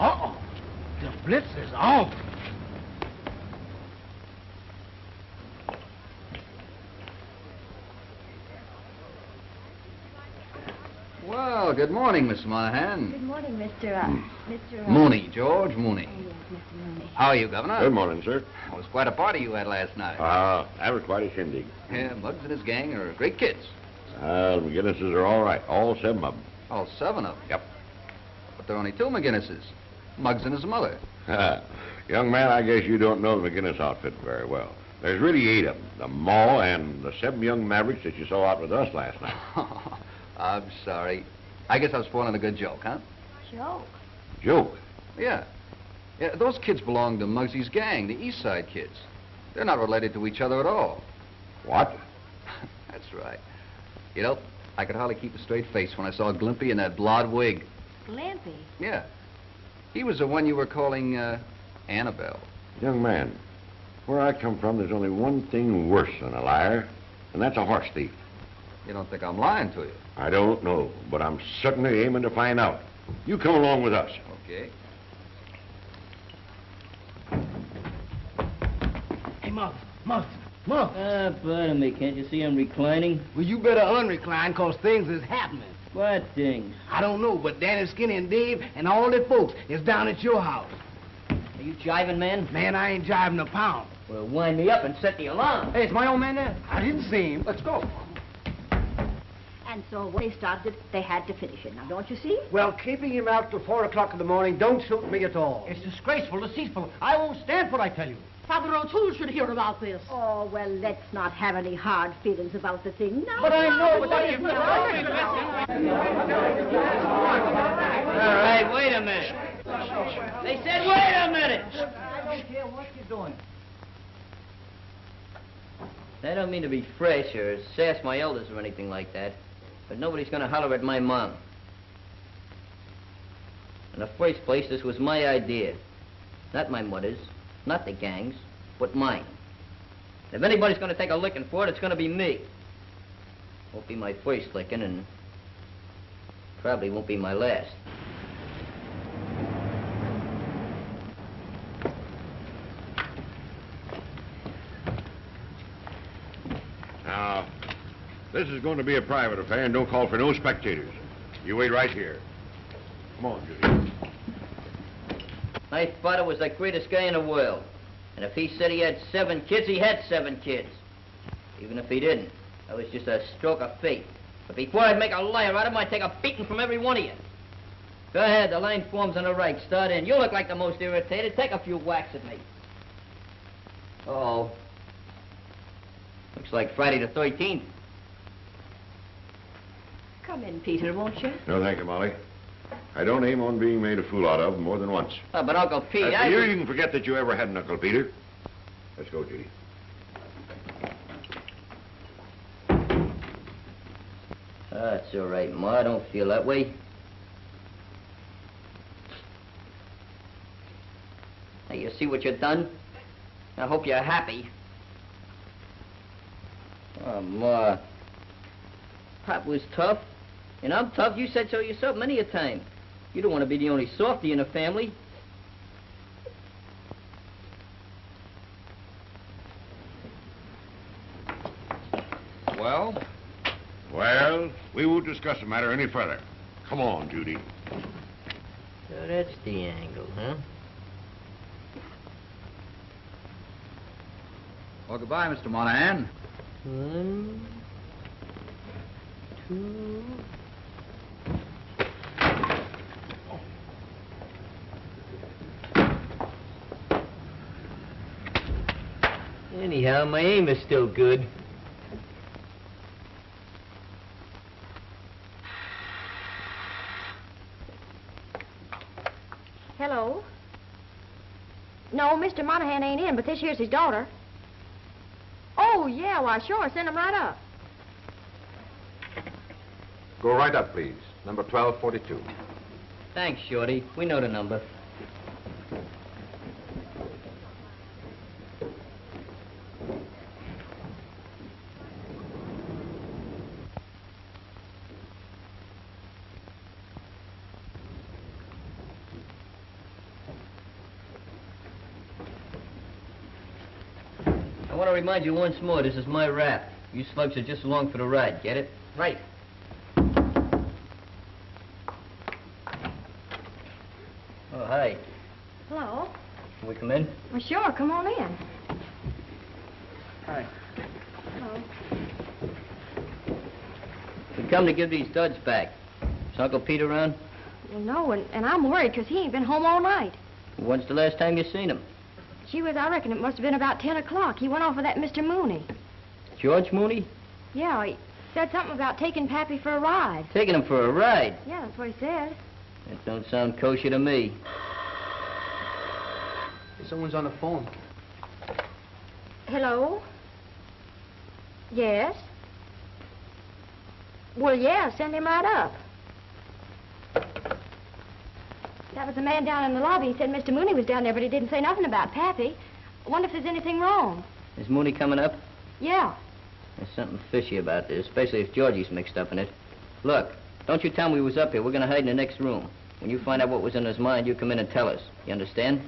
Uh-oh. The blitz is off. Well, good morning, Miss Monahan. Good morning, Mr. Mooney, George Mooney. Oh, yes, Mr. Mooney. How are you, Governor? Good morning, sir. It was quite a party you had last night. That was quite a shindig. Yeah, Muggs and his gang are great kids. McGinnises are all right. All 7 of them. All 7 of them? Yep. But there are only 2 McGinnises. Muggs and his mother. Young man, I guess you don't know the McGinnis outfit very well. There's really 8 of them. The Ma and the 7 young mavericks that you saw out with us last night. I'm sorry. I guess I was spoiling a good joke, huh? Joke? Joke? Yeah. Yeah, those kids belong to Muggsy's gang, the East Side kids. They're not related to each other at all. What? That's right. You know, I could hardly keep a straight face when I saw Glimpy in that blonde wig. Glimpy? Yeah. He was the one you were calling, Annabelle. Young man, where I come from, there's only one thing worse than a liar, and that's a horse thief. You don't think I'm lying to you? I don't know, but I'm certainly aiming to find out. You come along with us. Okay. Hey, Muggs. Pardon me, can't you see I'm reclining? Well, you better unrecline, 'cause things is happening. What things? I don't know, but Danny, Skinny, and Dave and all their folks is down at your house. Are you jiving, man? Man, I ain't jiving a pound. Well, wind me up and set the alarm. Hey, is my old man there? I didn't see him. Let's go. And so when they started, they had to finish it. Now, don't you see? Well, keeping him out till 4 o'clock in the morning don't suit me at all. It's disgraceful, deceitful. I won't stand for it, I tell you. Father O'Toole should hear about this. Oh, well, let's not have any hard feelings about the thing now. But I know what that is. All right, wait a minute. They said, wait a minute. I don't care what you're doing. I don't mean to be fresh or sass my elders or anything like that, but nobody's gonna holler at my mom. In the first place, this was my idea. Not my mother's, not the gang's, but mine. If anybody's gonna take a licking for it, it's gonna be me. Won't be my first licking, and probably won't be my last. Now, this is going to be a private affair, and don't call for no spectators. You wait right here. Come on, Judy. My father was the greatest guy in the world. And if he said he had 7 kids, he had 7 kids. Even if he didn't, that was just a stroke of fate. But before I'd make a liar out of him, I'd take a beating from every one of you. Go ahead, the line forms on the right. Start in. You look like the most irritated. Take a few whacks at me. Uh-oh. Looks like Friday the 13th. Come in, Peter, won't you? No, thank you, Molly. I don't aim on being made a fool out of more than once. Oh, but Uncle Pete, You can forget that you ever had an Uncle Peter. Let's go, Judy. That's all right, Ma. I don't feel that way. Now, you see what you've done? I hope you're happy. Oh, Ma. Pop was tough, and I'm tough. You said so yourself many a time. You don't want to be the only softy in the family. Well? Well, we won't discuss the matter any further. Come on, Judy. So that's the angle, huh? Well, goodbye, Mr. Monahan. 1, 2... Anyhow, my aim is still good. Hello? No, Mr. Monahan ain't in, but this here's his daughter. Oh, yeah, why, sure, send him right up. Go right up, please. Number 1242. Thanks, Shorty. We know the number. I want to remind you once more, this is my rap. You slugs are just along for the ride, get it? Right. Oh, hi. Hello? Can we come in? Well, sure, come on in. Hi. Hello. We come to give these duds back. Is Uncle Pete around? Well, no, and I'm worried because he ain't been home all night. When's the last time you seen him? Gee whiz, I reckon it must have been about 10 o'clock. He went off with that Mr. Mooney. George Mooney? Yeah, he said something about taking Pappy for a ride. Taking him for a ride? Yeah, that's what he said. That don't sound kosher to me. Someone's on the phone. Hello? Yes? Well, yeah, send him right up. That was the man down in the lobby. He said Mr. Mooney was down there, but he didn't say nothing about Pappy. I wonder if there's anything wrong. Is Mooney coming up? Yeah. There's something fishy about this, especially if Georgie's mixed up in it. Look, don't you tell him we was up here. We're going to hide in the next room. When you find out what was in his mind, you come in and tell us. You understand?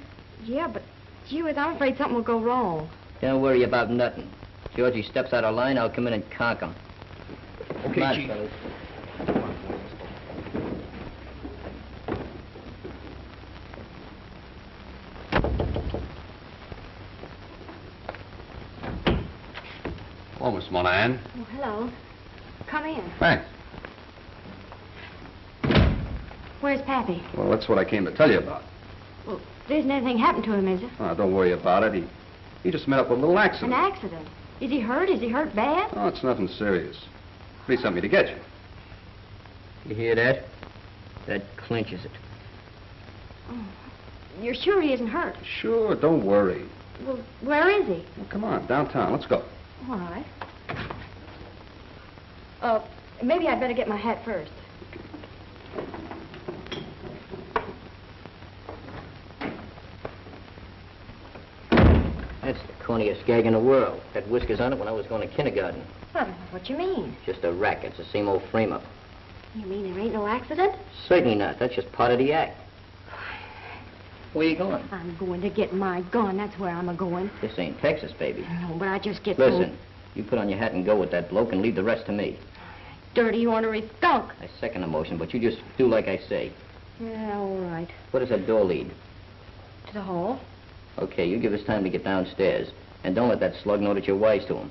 Yeah, but gee whiz, I'm afraid something will go wrong. Don't worry about nothing. Georgie steps out of line, I'll come in and conk him. Okay, Come on, Chief. fellas. Oh, Miss Monahan. Oh, hello. Come in. Thanks. Where's Pappy? Well, that's what I came to tell you about. Well, there isn't anything happened to him, is there? Oh, don't worry about it. He just met up with a little accident. An accident? Is he hurt? Is he hurt bad? Oh, it's nothing serious. Please help me to get you. You hear that? That clinches it. Oh, you're sure he isn't hurt? Sure, don't worry. Well, where is he? Well, come on, downtown. Let's go. All right. Maybe I'd better get my hat first. That's the corniest gag in the world. Had whiskers on it when I was going to kindergarten. Well, what you mean? Just a racket. It's the same old frame-up. You mean there ain't no accident? Certainly not. That's just part of the act. Where you going? I'm going to get my gun. That's where I'm a-going. This ain't Texas, baby. No, but I just get Listen, you put on your hat and go with that bloke and leave the rest to me. Dirty, ornery skunk. I second the motion, but you just do like I say. Yeah, all right. Where does that door lead? To the hall. Okay, you give us time to get downstairs. And don't let that slug know that you're wise to him.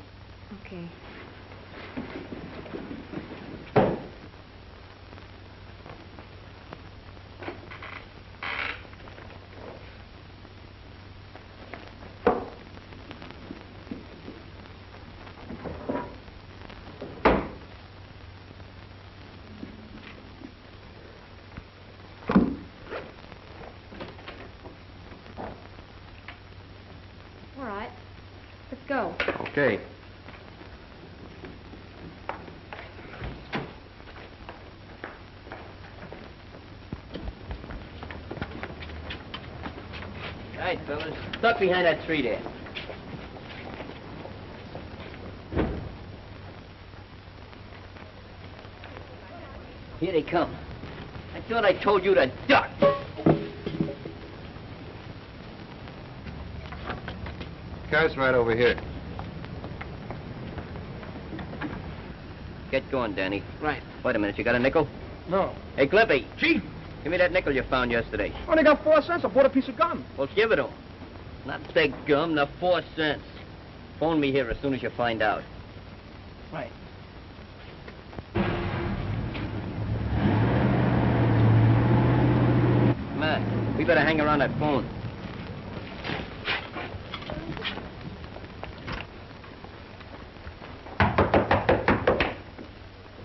Okay. Okay. All right, fellas. Duck behind that tree there. Here they come. I thought I told you to duck. Car's right over here. Get going, Danny. Right. Wait a minute, you got a nickel? No. Hey, Glimpy. Chief, Give me that nickel you found yesterday. only got 4 cents. I bought a piece of gum. Well, give it to him. Not the gum, the 4 cents. Phone me here as soon as you find out. Right. Come on. We better hang around that phone.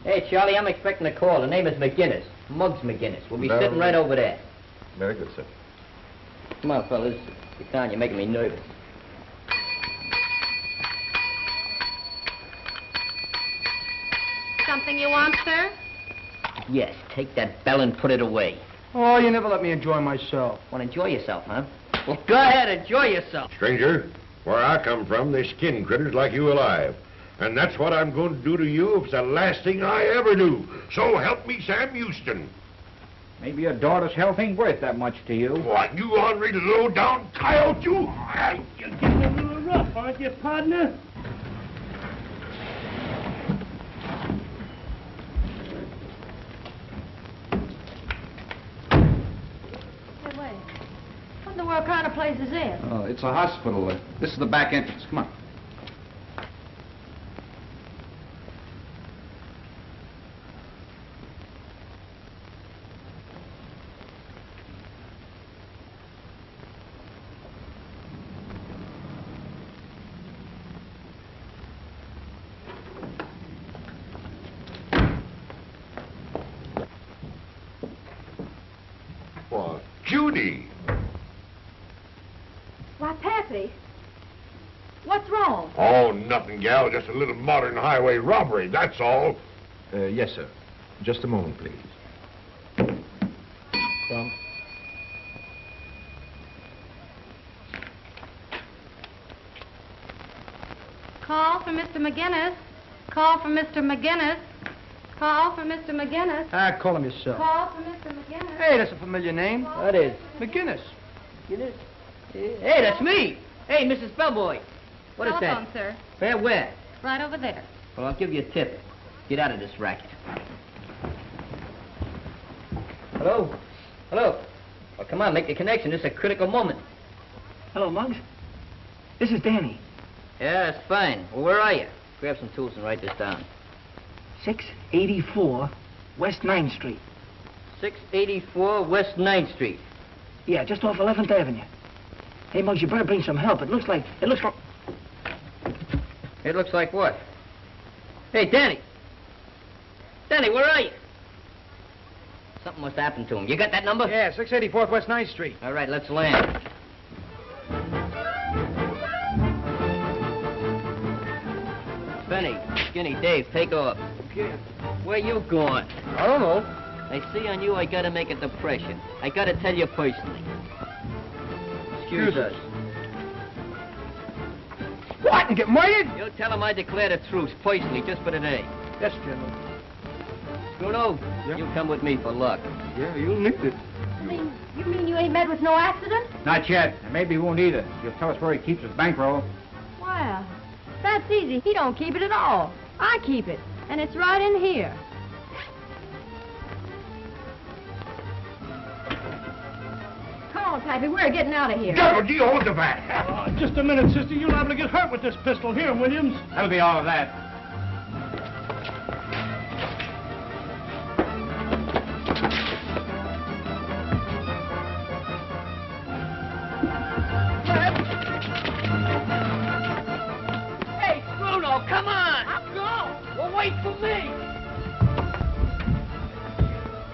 Hey, Charlie, I'm expecting a call. The name is McGinnis. Muggs McGinnis. We'll be sitting right over there. Very good, sir. Come on, fellas. Get down. You're making me nervous. Something you want, sir? Yes, take that bell and put it away. Oh, you never let me enjoy myself. Want to enjoy yourself, huh? Well, go ahead, enjoy yourself. Stranger, where I come from, they skin critters like you alive. And that's what I'm going to do to you if it's the last thing I ever do. So help me, Sam Houston. Maybe your daughter's health ain't worth that much to you. What, you ornery low-down coyote, you? You're getting a little rough, aren't you, partner? Hey, wait. What in the world kind of place is this? Oh, it's a hospital. This is the back entrance. Come on. What, Judy? Why, Pappy. What's wrong? Oh, nothing, gal. Just a little modern highway robbery, that's all. Yes, sir. Just a moment, please. Come. Call for Mr. McGinnis. Call for Mr. McGinnis. Call for Mr. McGinnis. Ah, call him yourself. Call for Mr. McGinnis. Hey, that's a familiar name. What is? McGinnis. McGinnis? Hey, that's me. Hey, Mrs. Bellboy. What is Telephone, that? sir. Where? Right over there. Well, I'll give you a tip. Get out of this racket. Hello? Hello? Well, come on, make the connection. This is a critical moment. Hello, Muggs. This is Danny. Yeah, that's fine. Well, where are you? Grab some tools and write this down. 684 West 9th Street. 684 West 9th Street. Yeah, just off 11th Avenue. Hey, Muggs, you better bring some help. It looks like... It looks like what? Hey, Danny! Danny, where are you? Something must happen to him. You got that number? Yeah, 684 West 9th Street. All right, let's land. Benny, Skinny, Dave, take off. Okay. Where you going? I don't know. I see on you I gotta make a depression. I gotta tell you personally. Excuse us. What? You get murdered? You tell him I declared a truce, personally, just for today. Yes, General. Scruno, you come with me for luck. Yeah, you'll need it. You mean you ain't met with no accident? Not yet, and maybe he won't either. You'll tell us where he keeps his bankroll. Well, that's easy. He don't keep it at all. I keep it, and it's right in here. Come on, Pappy, we're getting out of here. Devil, do you hold the bat? Just a minute, sister. You're liable to get hurt with this pistol here, Williams. That'll be all of that. Hey, Scruno, come on! I'll go! Well, wait for me!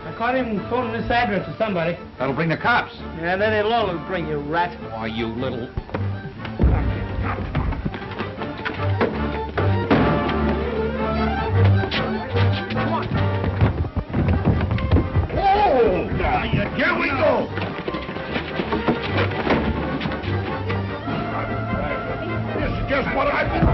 I caught him phoning this address to somebody. That'll bring the cops. Yeah, then it'll all bring you, rat. Why, you little... Here we go! This is just what I've been...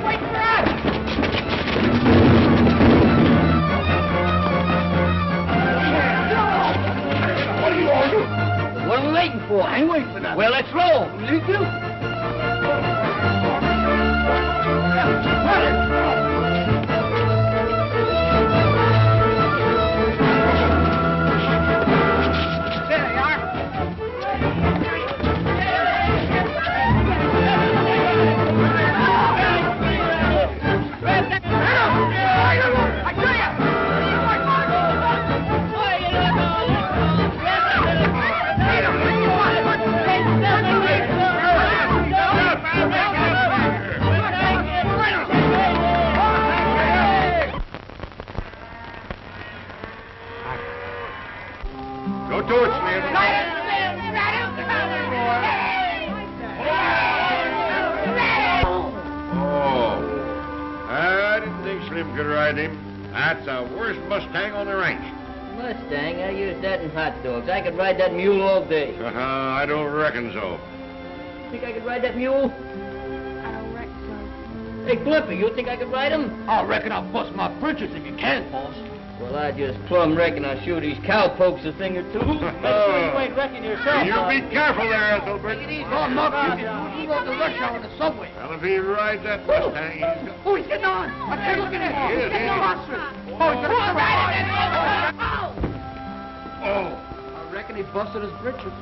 Wait for us! What are you all doing? What are we waiting for? I ain't waiting for nothing. Well, let's roll. You do. Don't do it, Slim. Oh, I didn't think Slim could ride him. That's the worst Mustang on the ranch. Mustang, I use that in hot dogs. I could ride that mule all day. I don't reckon so. Think I could ride that mule? I don't reckon so. Hey, Glimpy, you think I could ride him? I reckon I'll bust my britches if you can, boss. Well, I just plumb reckon I'll show these cowpokes a thing or two. Make sure you ain't wrecking yourself. You be careful there, Ethelbert. Oh, Mug, you go to the rush hour on the subway. Well, if he rides that Mustang, he's got... Oh, he's getting on. I can't look at him. He is, He's getting he is. monstrous. Oh, he's gonna... Oh. I reckon he busted his britches.